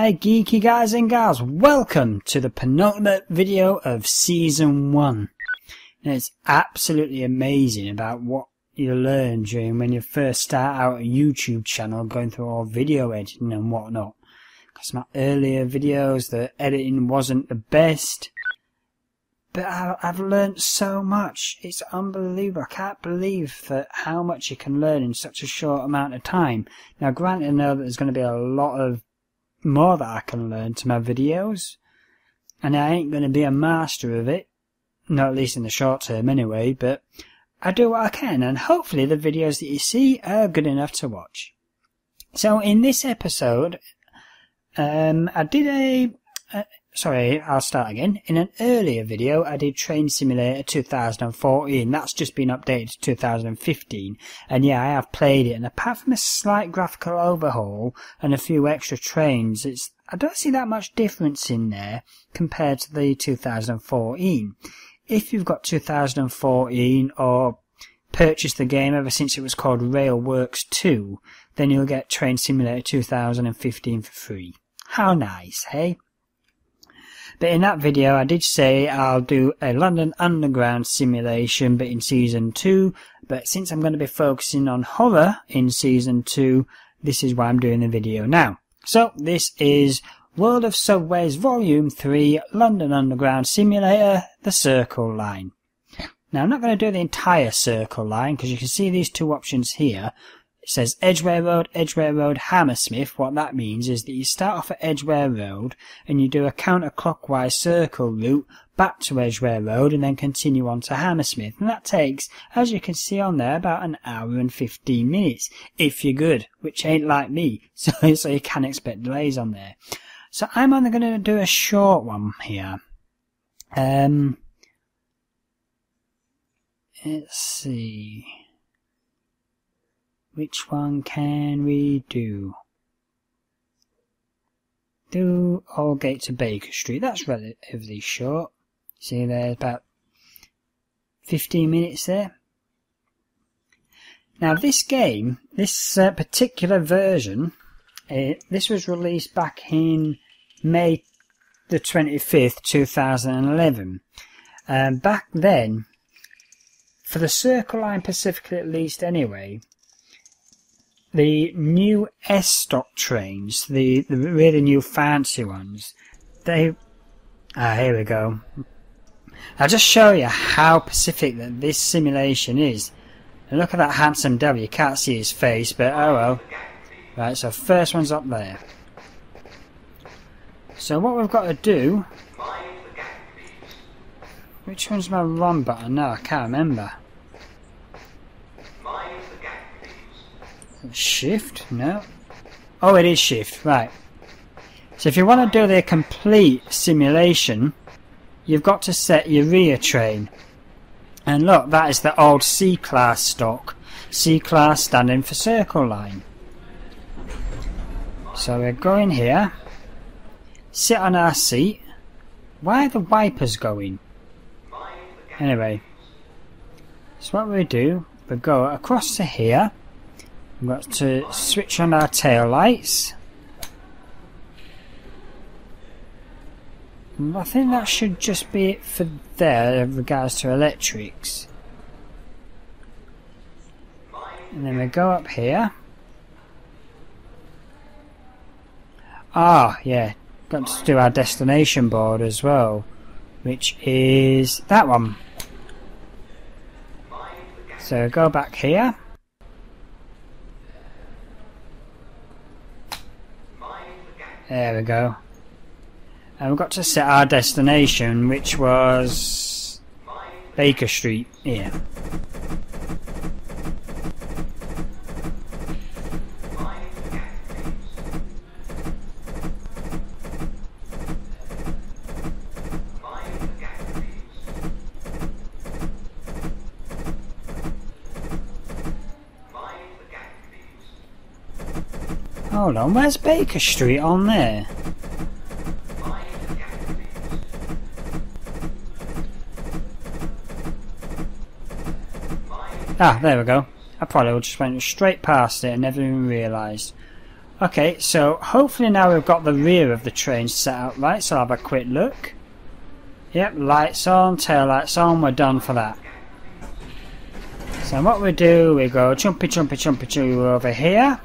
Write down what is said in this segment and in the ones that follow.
Hi Geeky Guys and Gals, welcome to the penultimate video of Season 1. And it's absolutely amazing about what you learn during when you first start out a YouTube channel going through all video editing and whatnot. Because my earlier videos, the editing wasn't the best. But I've learned so much. It's unbelievable. I can't believe that how much you can learn in such a short amount of time. Now granted, I know that there's going to be a lot of more that I can learn to my videos. And I ain't going to be a master of it. Not at least in the short term anyway. But I do what I can. And hopefully the videos that you see are good enough to watch. So in this episode, I did sorry, I'll start again. In an earlier video, I did Train Simulator 2014. That's just been updated to 2015. And yeah, I have played it. And apart from a slight graphical overhaul and a few extra trains, I don't see that much difference in there compared to the 2014. If you've got 2014 or purchased the game ever since it was called Railworks 2, then you'll get Train Simulator 2015 for free. How nice, hey? But in that video I did say I'll do a London Underground simulation but in Season 2. But since I'm going to be focusing on horror in Season 2, this is why I'm doing the video now. So this is World of Subways Volume 3 London Underground Simulator, the Circle Line. Now I'm not going to do the entire Circle Line because you can see these two options here. It says Edgware Road, Hammersmith. What that means is that you start off at Edgware Road and you do a counterclockwise circle route back to Edgware Road and then continue on to Hammersmith. And that takes, as you can see on there, about an hour and 15 minutes. If you're good, which ain't like me. So you can expect delays on there. So I'm only going to do a short one here. Let's see. Which one can we do? Do Aldgate to Baker Street. That's relatively short. See, there's about 15 minutes there. Now this game, this particular version, this was released back in May the 25th, 2011. Back then, for the Circle Line specifically at least anyway, the new S-stock trains, the really new fancy ones, here we go. I'll just show you how specific that this simulation is. And look at that handsome devil, you can't see his face, but oh well. Right, so first one's up there. So what we've got to do... Which one's my run button? No, I can't remember. Shift? No. Oh, it is shift. Right. So if you want to do the complete simulation, you've got to set your rear train. And look, that is the old C-class stock. C-class standing for Circle Line. So we're going here. Sit on our seat. Why are the wipers going? Anyway. So what we do, we go across to here. We've got to switch on our tail lights. I think that should just be it for there in regards to electrics. And then we go up here. Ah, yeah. Got to do our destination board as well, which is that one. So go back here. There we go. And we've got to set our destination, which was Baker Street here. Hold on, where's Baker Street on there? Ah, there we go. I probably just went straight past it and never even realised. Okay, so hopefully now we've got the rear of the train set up right, so I'll have a quick look. Yep, lights on, tail lights on, we're done for that. So what we do, we go jumpy over here.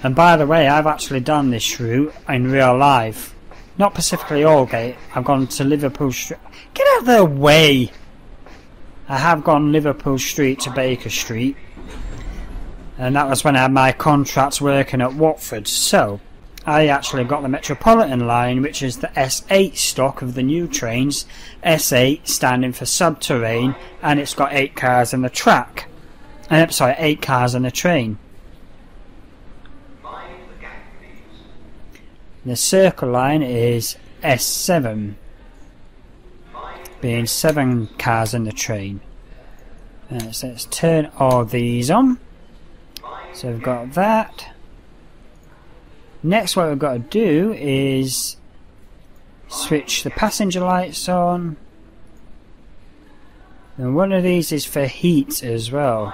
And by the way, I've actually done this route in real life. Not specifically Aldgate, I've gone to Liverpool Street. Get out of the way! I have gone Liverpool Street to Baker Street. And that was when I had my contracts working at Watford. So, I actually got the Metropolitan line, which is the S8 stock of the new trains. S8 standing for subterranean, and it's got 8 cars in the track. Sorry, 8 cars in the train. The circle line is S7, being 7 cars in the train. So let's turn all these on. So we've got that. Next, what we've got to do is switch the passenger lights on. And one of these is for heat as well.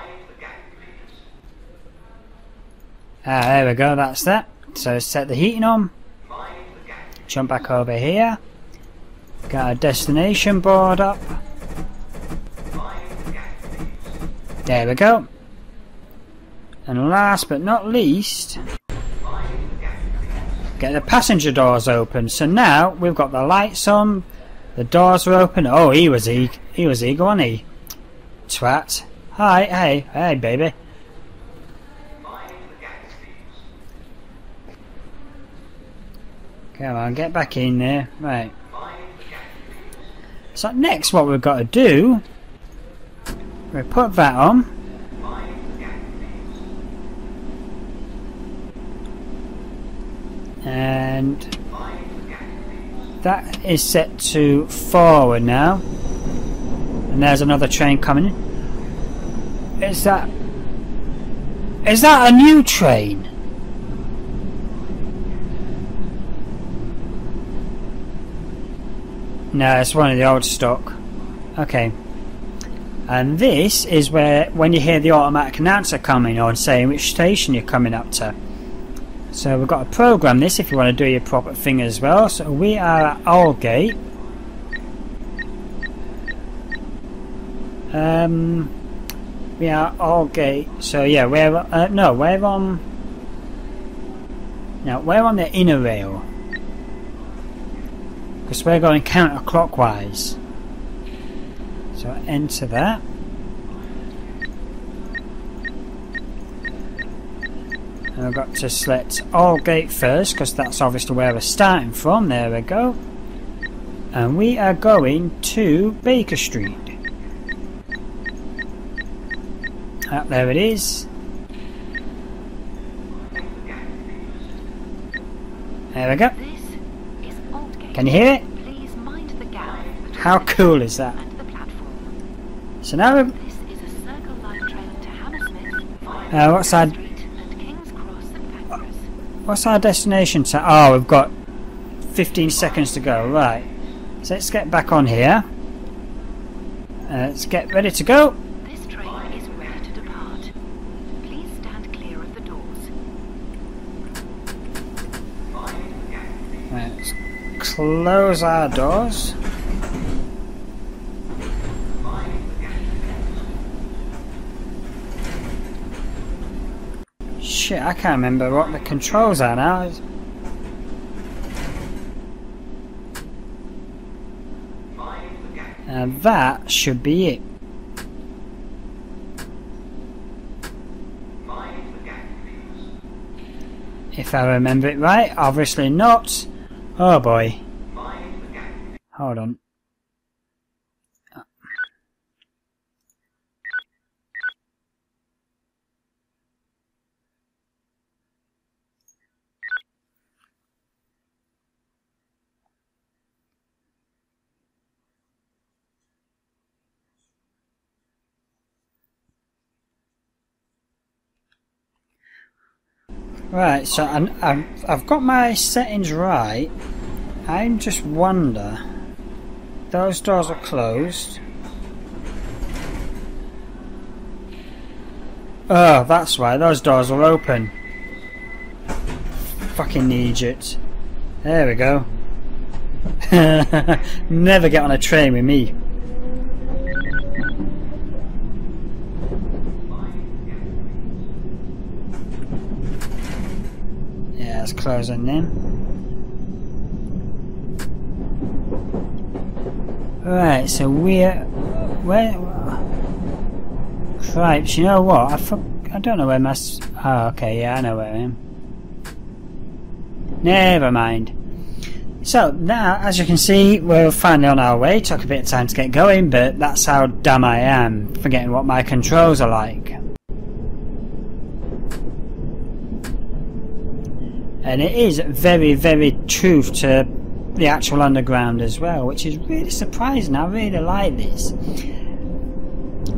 There we go, that's that. So set the heating on. Jump back over here. Got our destination board up. There we go. And last but not least, get the passenger doors open. So now we've got the lights on, the doors are open. Oh, he was eager, wasn't he? Twat. Hi, hey, baby. Come on, get back in there. Right. So next what we've got to do, we put that on. And that is set to forward now. And there's another train coming in. Is that a new train? No, it's one of the old stock. Okay. And this is where, when you hear the automatic announcer coming on saying which station you're coming up to. So we've got to program this if you want to do your proper thing as well. So we are at Aldgate. We are Aldgate. So yeah, we're on the inner rail. Because we're going counterclockwise. So enter that. And I've got to select Aldgate first, because that's obviously where we're starting from. There we go. And we are going to Baker Street. There it is. There we go. Can you hear it? Please mind the gap. How cool is that? So now we're... This is a circle line train to Hammersmith. What's our destination? Oh, we've got 15 seconds to go. Right. So let's get back on here. Let's get ready to go. This train is ready to depart. Please stand clear of the doors. Right, let's close our doors. Shit, I can't remember what the controls are now. And that should be it. If I remember it right, obviously not. Oh boy. Hold on. Right, so I've got my settings right. I just wonder, those doors are closed. Oh, that's why those doors will open. Fucking idiot. There we go. Never get on a train with me. Yeah, let's close on them. Right, so where? Cripes, you know what? I don't know where my... Oh, okay, yeah, I know where I am. Never mind. So, now, as you can see, we're finally on our way. Took a bit of time to get going, but that's how dumb I am, forgetting what my controls are like. And it is very, very true to the actual underground as well, which is really surprising. I really like this.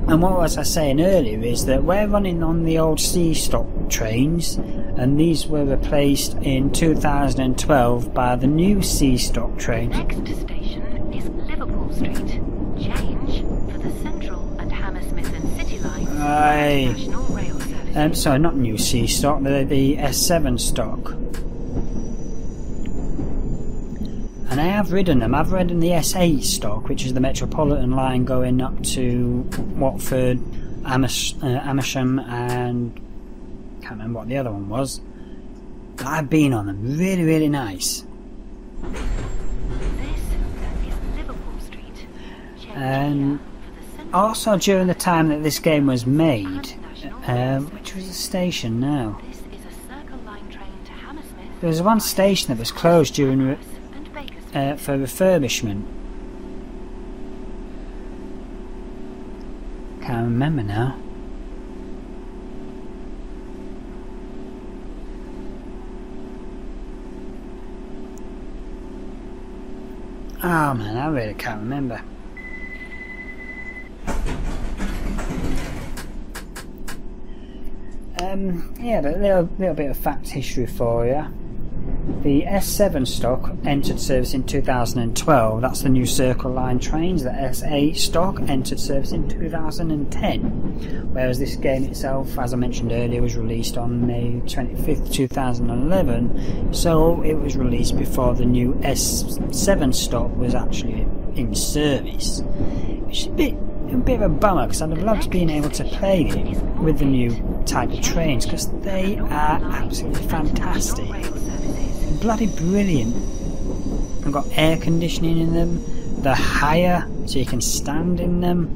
And what was I saying earlier is that we're running on the old C-stock trains, and these were replaced in 2012 by the new C-stock trains. Next station is Liverpool Street. Change for the Central and Hammersmith and City lines. Right. National Rail Services. Sorry, not new C-stock, the S7 stock. And I have ridden them. I've ridden the S8 stock, which is the Metropolitan line going up to Watford, Amersham, and I can't remember what the other one was. But I've been on them. Really, really nice. This is Liverpool Street. And also during the time that this game was made, which was the station now? This is a Circle Line train to Hammersmith. There was one station that was closed during for refurbishment. Can't remember now. Oh man, I really can't remember. Yeah, but a little bit of fact history for you. The S7 stock entered service in 2012, that's the new Circle Line trains. The S8 stock entered service in 2010, whereas this game itself, as I mentioned earlier, was released on May 25th, 2011, so it was released before the new S7 stock was actually in service, which is a bit of a bummer, because I'd have loved being able to play it with the new type of trains, because they are absolutely fantastic. Bloody brilliant. I've got air conditioning in them, they're higher so you can stand in them,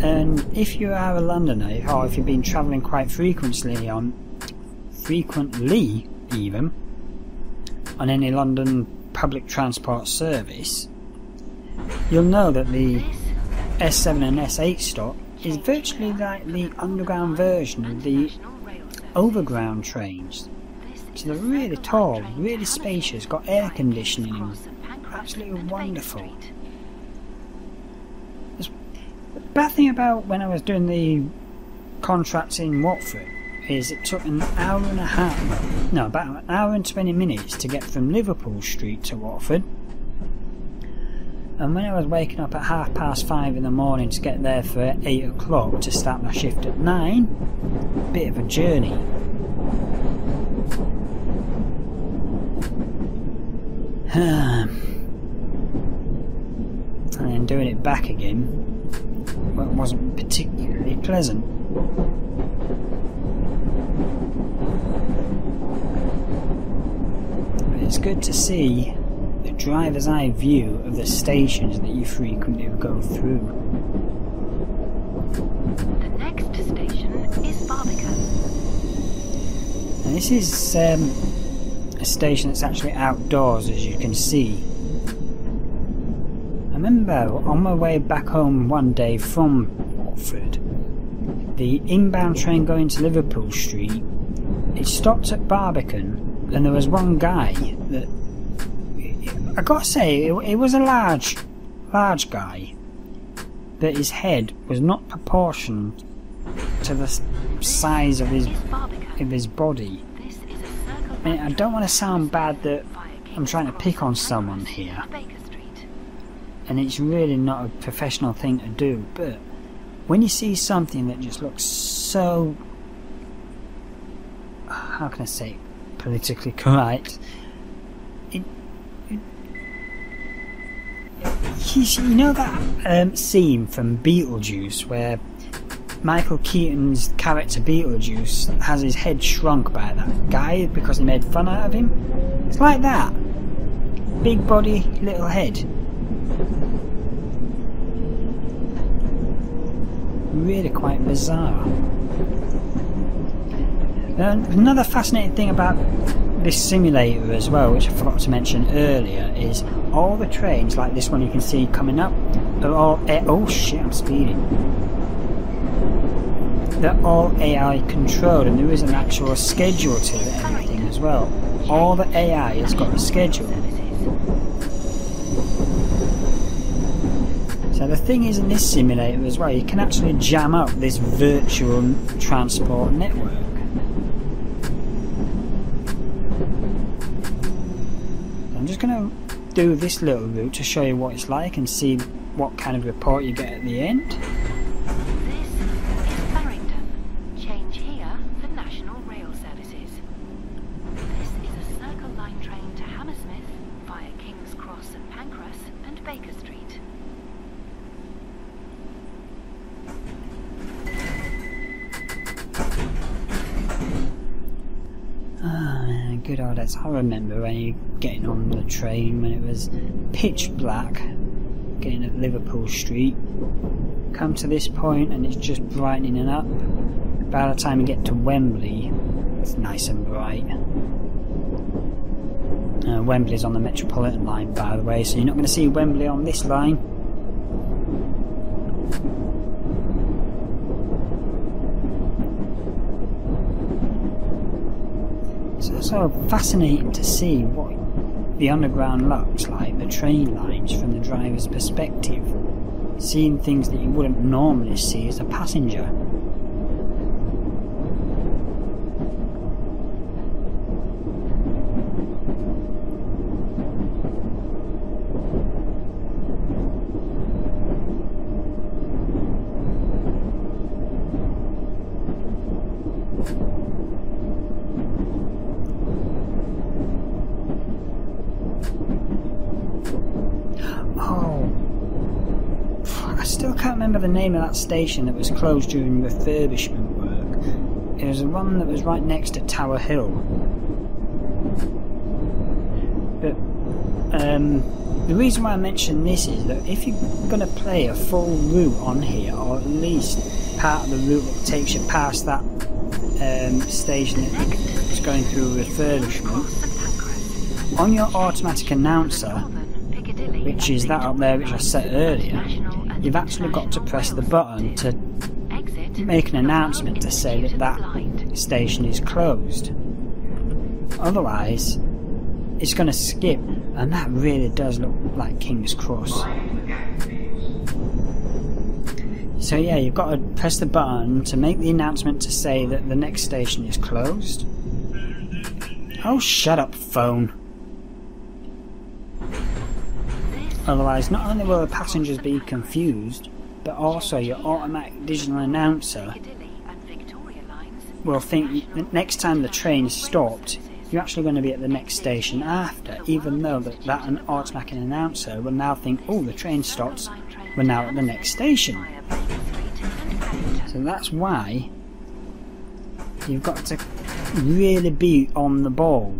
and if you are a Londoner, or if you've been travelling quite frequently even on any London public transport service, you'll know that the S7 and S8 stock is virtually like the underground version of the overground trains. So they're really tall, really spacious, got air conditioning in them. Absolutely wonderful. The bad thing about when I was doing the contracts in Watford is it took an hour and a half, no, about an hour and 20 minutes to get from Liverpool Street to Watford. And when I was waking up at 5:30 in the morning to get there for 8 o'clock to start my shift at 9, bit of a journey. And then doing it back again, well, it wasn't particularly pleasant. But it's good to see the driver's eye view of the stations that you frequently go through. The next station is Barbican. And this is a station that's actually outdoors, as you can see. I remember on my way back home one day from Watford, the inbound train going to Liverpool Street, it stopped at Barbican, and there was one guy that, I gotta say, it was a large guy, but his head was not proportioned to the size of his body. I mean, I don't want to sound bad that I'm trying to pick on someone here, and it's really not a professional thing to do, but when you see something that just looks so how can I say it, politically correct. You know that scene from Beetlejuice where Michael Keaton's character Beetlejuice has his head shrunk by that guy because he made fun out of him? It's like that. Big body, little head. Really quite bizarre. Another fascinating thing about this simulator as well, which I forgot to mention earlier, is all the trains, like this one you can see coming up, are all oh shit, I'm speeding. They're all AI controlled, and there is an actual schedule to everything as well. All the AI has got a schedule. So the thing is, in this simulator as well, you can actually jam up this virtual transport network. I'm just going to do this little route to show you what it's like and see what kind of report you get at the end. This is Farringdon. Change here for National Rail Services. This is a Circle Line train to Hammersmith via King's Cross and Pancras and Baker Street. Good old days. I remember when you getting on the train when it was pitch black, getting at Liverpool Street. Come to this point and it's just brightening up. By the time you get to Wembley, it's nice and bright. Wembley's on the Metropolitan line, by the way, so you're not going to see Wembley on this line. It's also fascinating to see what the underground looks like, the train lines from the driver's perspective, seeing things that you wouldn't normally see as a passenger. The name of that station that was closed during refurbishment work. It was the one that was right next to Tower Hill. But the reason why I mention this is that if you're going to play a full route on here, or at least part of the route that takes you past that station that's going through refurbishment, on your automatic announcer, which is that up there which I set earlier, you've actually got to press the button to make an announcement to say that that station is closed. Otherwise, it's going to skip, and that really does look like King's Cross. So yeah, you've got to press the button to make the announcement to say that the next station is closed. Oh, shut up, phone. Otherwise, not only will the passengers be confused, but also your automatic digital announcer will think that next time the train is stopped, you're actually going to be at the next station after, even though that automatic announcer will now think, oh, the train stopped, we're now at the next station. So that's why you've got to really be on the ball,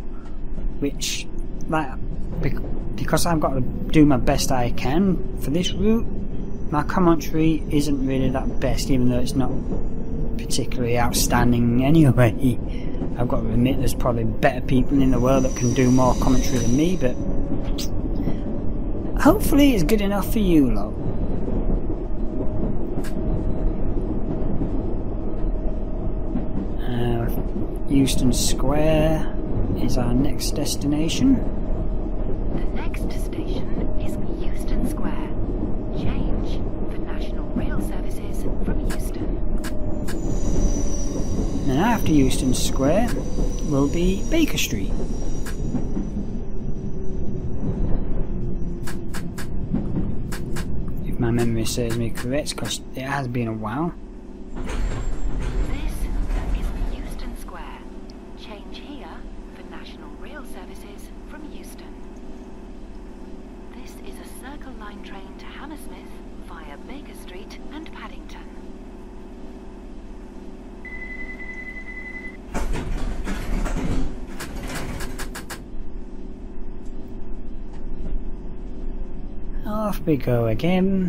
which, like, because I've got to do my best I can for this route, my commentary isn't really that best, even though it's not particularly outstanding anyway. I've got to admit there's probably better people in the world that can do more commentary than me, but hopefully it's good enough for you lot. Euston Square is our next destination. The next station is Euston Square. Change for National Rail Services from Euston. And after Euston Square will be Baker Street. If my memory serves me correct, because it has been a while. This is Euston Square. Change Line train to Hammersmith via Baker Street and Paddington. Off we go again.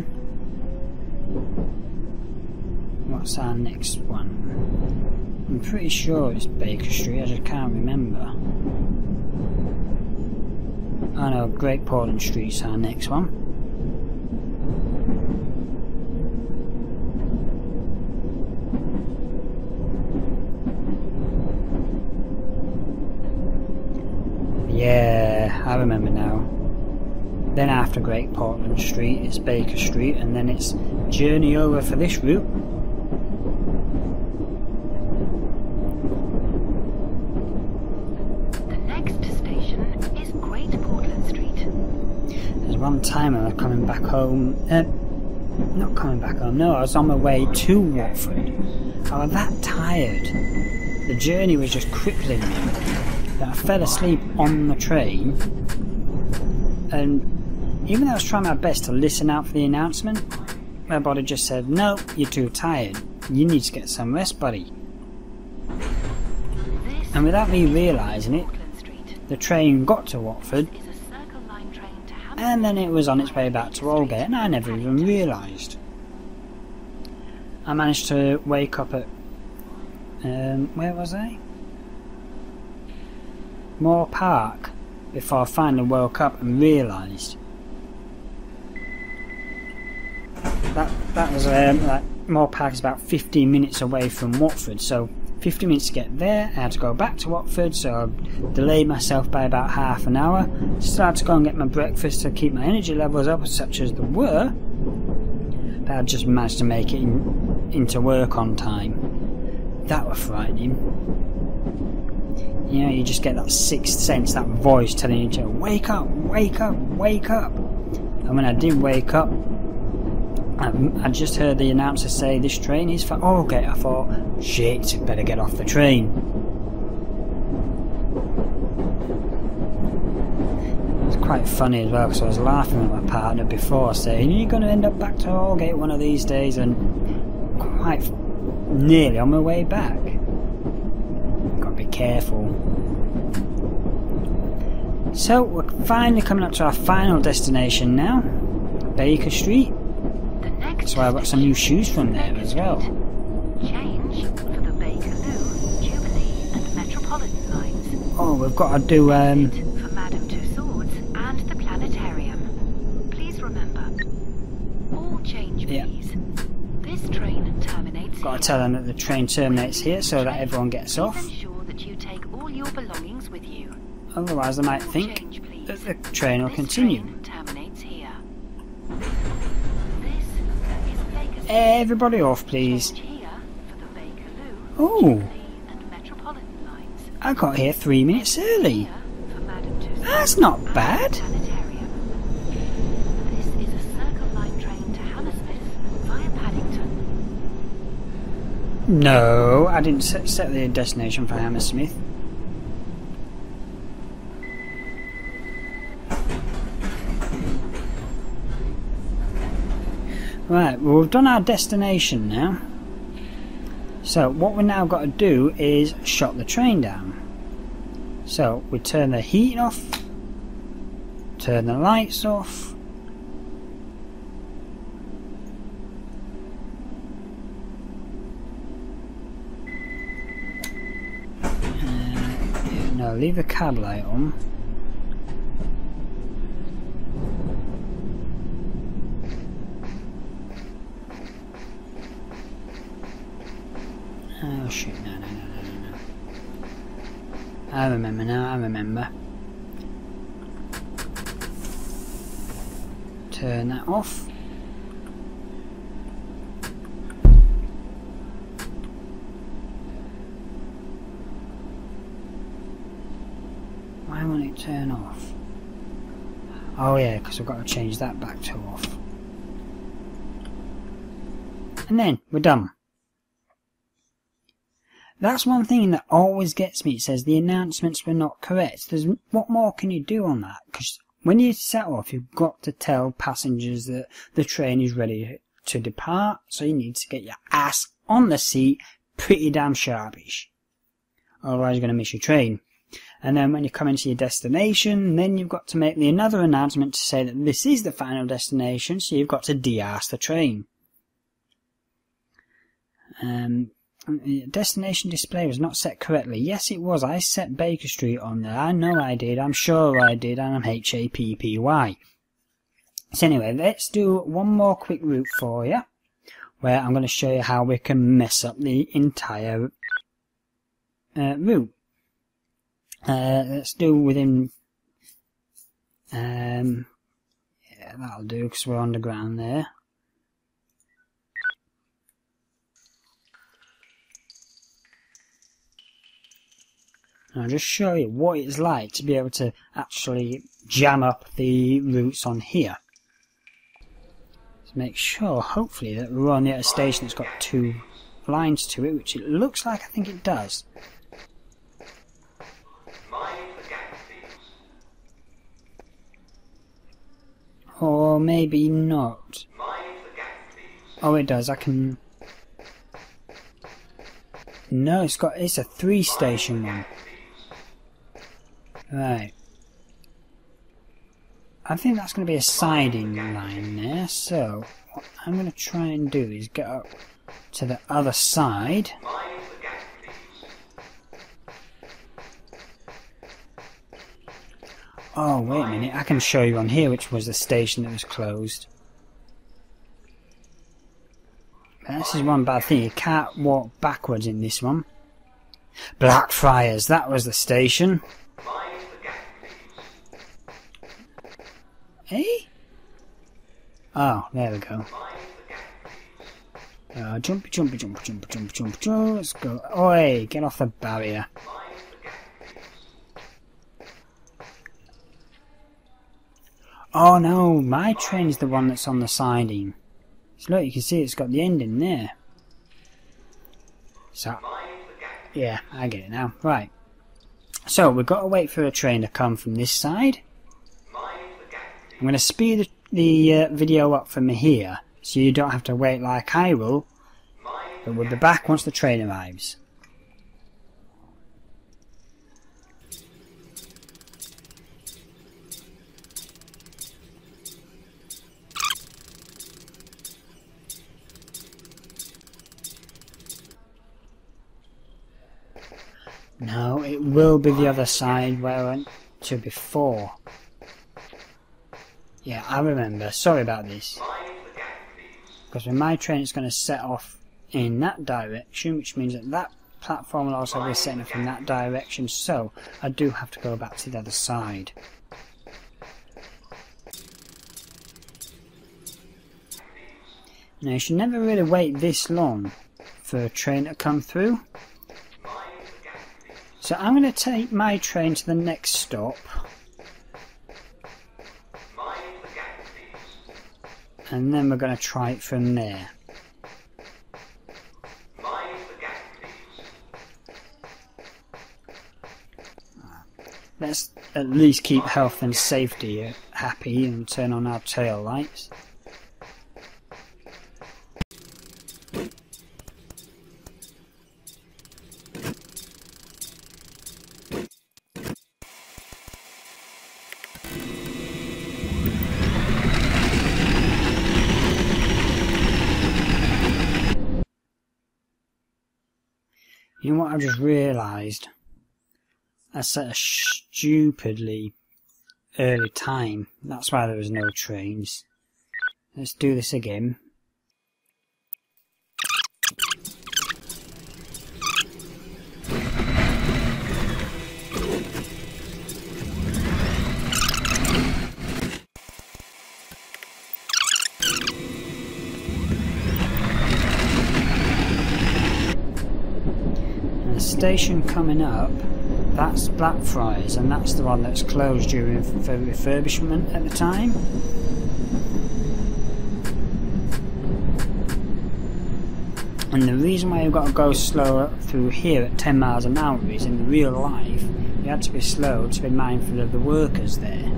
What's our next one? I'm pretty sure it's Baker Street, I just can't remember. Oh no, Great Portland Street's our next one. Yeah, I remember now. Then after Great Portland Street it's Baker Street, and then it's journey over for this route. The next station is Great Portland Street. There's one time I was coming back home, not coming back home, no, I was on my way to Watford. I was that tired. The journey was just crippling me that I fell asleep on the train, and even though I was trying my best to listen out for the announcement, my body just said, no, you're too tired. You need to get some rest, buddy. And without me realising it, the train got to Watford, and then it was on its way back to Aldgate, and I never even realised. I managed to wake up at, where was I? Moore Park, before I finally woke up and realised. That was like Moore Park is about 15 minutes away from Watford, so 50 minutes to get there. I had to go back to Watford, so I delayed myself by about half an hour. Still had to go and get my breakfast to keep my energy levels up, such as they were. But I just managed to make it into work on time. That was frightening. You know, you just get that sixth sense, that voice telling you to wake up, wake up, wake up. And when I did wake up, I just heard the announcer say this train is for Aldgate. I thought, shit, better get off the train. It's quite funny as well, because I was laughing with my partner before, saying you're going to end up back to Aldgate one of these days, and quite nearly on my way back. Got to be careful. So we're finally coming up to our final destination now, Baker Street. So I've got some new shoes from there as well. Change for the Bakerloo, Jubilee and Metropolitan lines. Oh, we've got to do For Madame Tussauds and the Planetarium. Please remember, all change please. This train terminates got to tell them that the train terminates here so that everyone gets off. Ensure that you take all your belongings with you. Otherwise they might think that the train will continue. Terminates here. Everybody off, please. Oh, I got here 3 minutes early. That's not bad. This is a Circle Line train to Hammersmith via Paddington. No, I didn't set the destination for Hammersmith. Right, well, we've done our destination now. So what we've now got to do is shut the train down. So we turn the heat off, turn the lights off. No, leave the cab light on. Oh shit, no. I remember now, I remember. Turn that off. Why won't it turn off? Oh yeah, because I've got to change that back to off. And then, we're done. That's one thing that always gets me. It says the announcements were not correct. What more can you do on that? Because when you set off, you've got to tell passengers that the train is ready to depart, so you need to get your ass on the seat pretty damn sharpish. Otherwise you're going to miss your train. And then when you come into your destination, then you've got to make another announcement to say that this is the final destination, so you've got to de-arse the train. Destination display was not set correctly. Yes, it was. I set Baker Street on there. I know I did. I'm sure I did. And I'm HAPPY. So anyway, let's do one more quick route for you, where I'm going to show you how we can mess up the entire route. Let's do within... yeah, that'll do, because we're underground there. I'll just show you what it's like to be able to actually jam up the routes on here. Let's make sure, hopefully, that we're on a station that's got 2 lines to it, which it looks like I think it does. Or maybe not. Oh, it does. I can... No, it's a 3-station one. Right. I think that's going to be a siding line there, so what I'm going to try and do is get up to the other side. Oh, wait a minute, I can show you on here which was the station that was closed. This is one bad thing, you can't walk backwards in this one. Blackfriars, that was the station. Eh? Oh, there we go. Jumpy, jumpy, jumpy, jumpy, jumpy, jumpy, jumpy. Let's go. Oi, get off the barrier. Oh no, my train is the one that's on the siding. So look, you can see it's got the ending there. So, yeah, I get it now. Right. So, we've got to wait for a train to come from this side. I'm going to speed the video up from here, so you don't have to wait like I will, but we'll be back once the train arrives. No, it will be the other side where I went to before. Yeah, I remember. Sorry about this. Because when my train is going to set off in that direction, which means that that platform will also be setting off in that direction, so I do have to go back to the other side. Now, you should never really wait this long for a train to come through. So I'm going to take my train to the next stop. And then we're going to try it from there. Let's at least keep health and safety happy and turn on our tail lights. You know what I've just realised? I set a stupidly early time. That's why there was no trains. Let's do this again. Station coming up, that's Blackfriars, and that's the one that's closed during refurbishment at the time. And the reason why you've got to go slower through here at 10 miles an hour is in real life you had to be slow to be mindful of the workers there.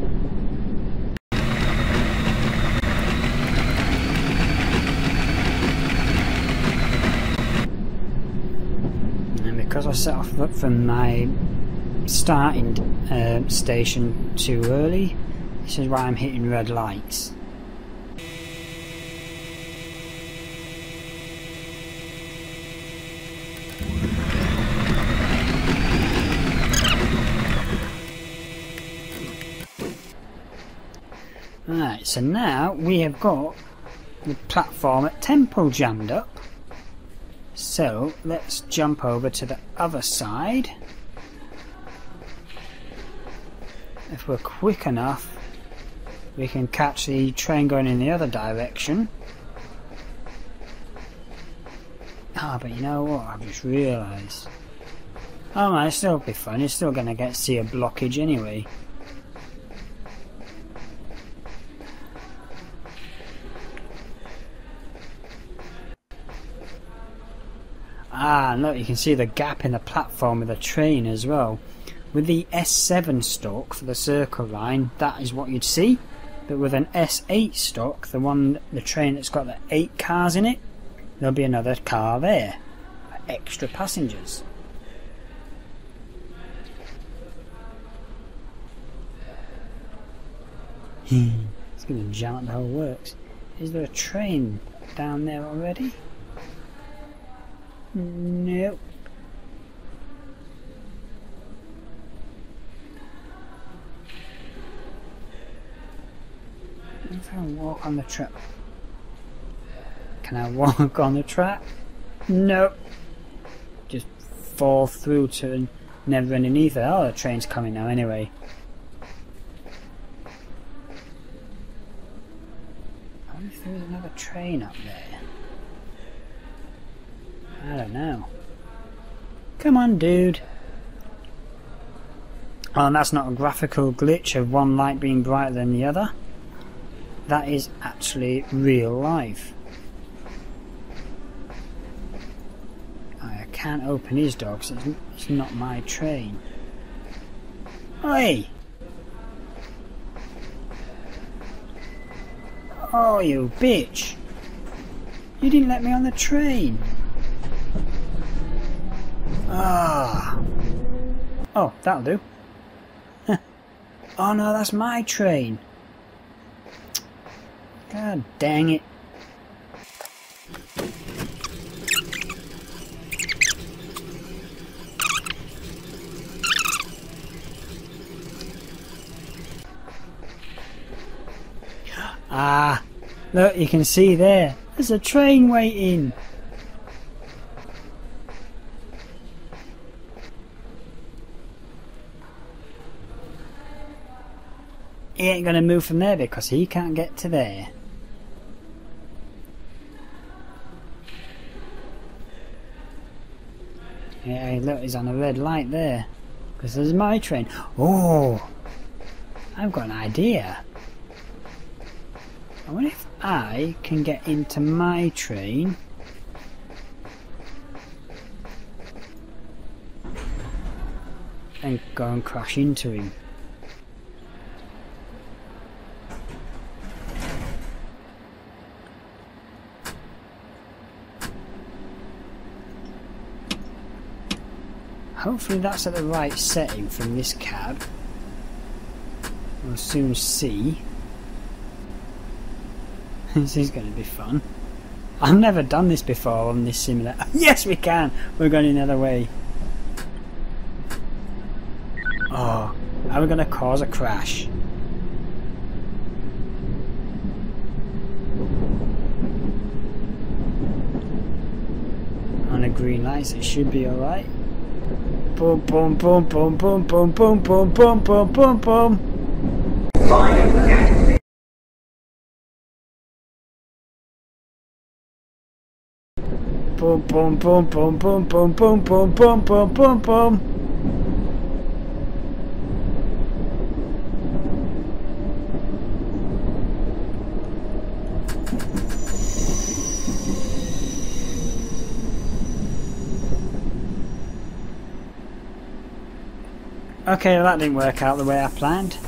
set off from my starting station too early. This is why I'm hitting red lights. Right, so now we have got the platform at Temple jammed up. So let's jump over to the other side. If we're quick enough, we can catch the train going in the other direction. Ah, but you know what? I've just realised. Oh man, it'll still be fun. You're still going to see a blockage anyway. Ah, look, you can see the gap in the platform of the train as well. With the S7 stock for the Circle Line, that is what you'd see. But with an S8 stock, the train that's got the 8 cars in it, there'll be another car there for extra passengers. It's going to jam up the whole works. Is there a train down there already? Nope. If I walk on the track, can I walk on the track? Nope. Just fall through to never underneath it. Oh, the train's coming now anyway. I wonder if there's another train up there. I don't know. Come on, dude. Oh, and that's not a graphical glitch of one light being brighter than the other. That is actually real life. I can't open his door because it's not my train. Oi! Oh, you bitch! You didn't let me on the train! Ah! Oh, that'll do. Oh no, that's my train! God dang it. Ah, look, you can see there. There's a train waiting. He ain't going to move from there because he can't get to there. Yeah, look, he's on a red light there. Because there's my train. Oh! I've got an idea. I wonder if I can get into my train. And go and crash into him. Hopefully that's at the right setting from this cab. We'll soon see. This is going to be fun. I've never done this before on this simulator. Yes, we can! We're going the other way. Oh, are we going to cause a crash? On the green lights, it should be alright. Boom, boom, boom, boom, boom, boom, boom, boom, boom, boom, boom, boom. Boom, boom, boom, boom, boom, boom, boom, boom, boom, boom, boom, boom. Okay, well, that didn't work out the way I planned.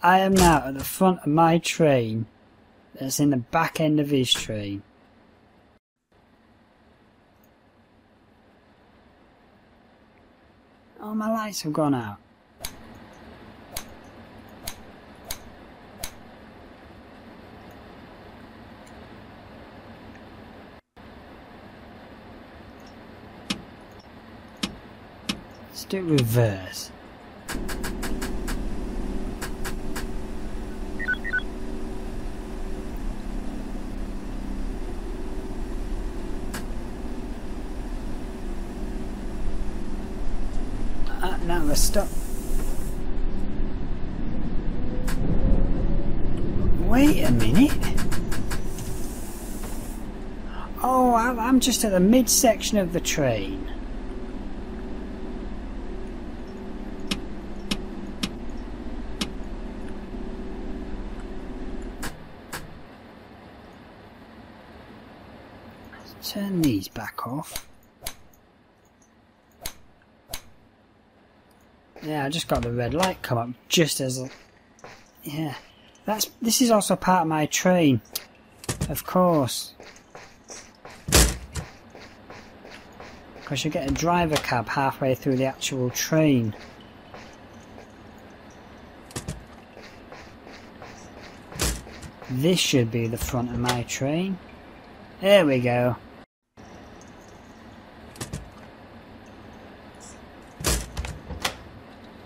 I am now at the front of my train that's in the back end of his train. Oh, my lights have gone out. Let's do it reverse. Now we're stuck. Wait a minute. Oh, I'm just at the midsection of the train. Let's turn these back off. Yeah, I just got the red light come up just as... Yeah, this is also part of my train, of course. Because you get a driver cab halfway through the actual train. This should be the front of my train. There we go.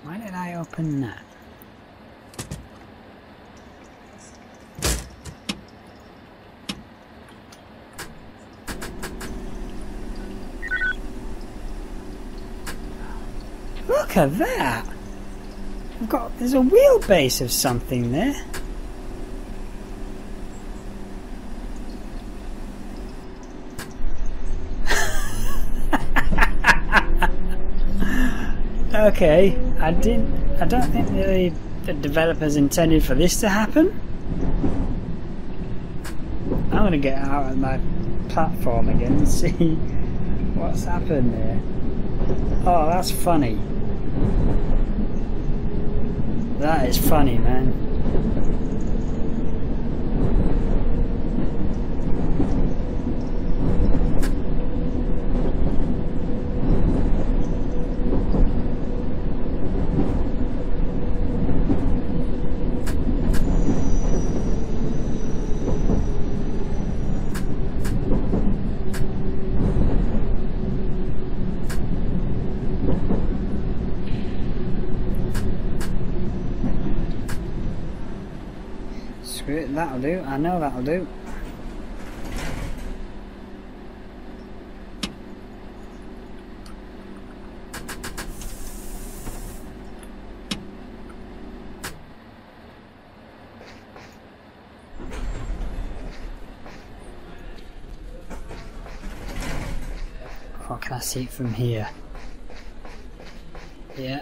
Why did I open that? Look at that! There's a wheelbase of something there. Okay, I don't think the developers intended for this to happen. I'm gonna get out of my platform again and see what's happened there. Oh, that's funny. That is funny, man. Screw it, that'll do. I know that'll do. Oh, can I see it from here? Yeah.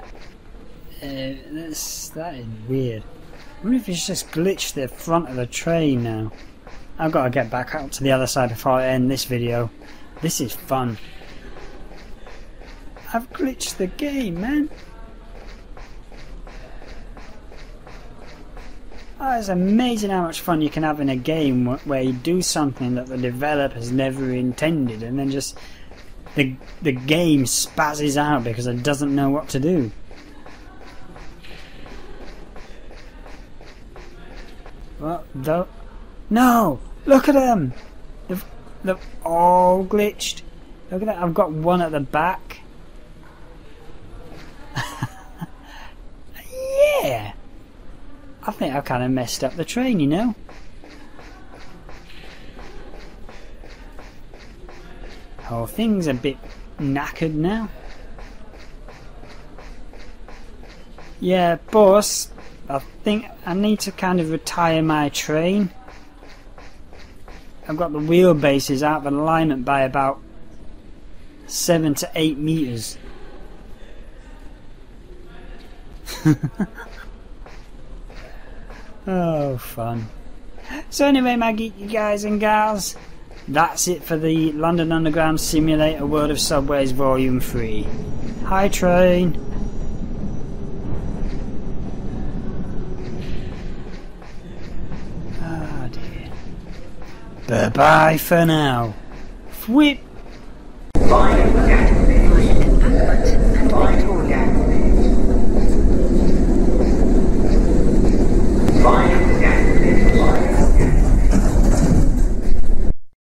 That is weird. I wonder if it's just glitched the front of the train now. I've got to get back out to the other side before I end this video. This is fun. I've glitched the game, man. Oh, it's amazing how much fun you can have in a game where you do something that the developers never intended, and then just the game spazzes out because it doesn't know what to do. Well, no! Look at them! They've all glitched. Look at that, I've got one at the back. Yeah! I think I've kind of messed up the train, you know? Oh, things are a bit knackered now. Yeah, boss. I think I need to kind of retire my train. I've got the wheelbases out of alignment by about 7 to 8 meters. Oh, fun. So anyway, my geeky guys and gals, that's it for the London Underground Simulator World of Subways Volume 3. Hi, train. Bye bye for now. Whip. Bye.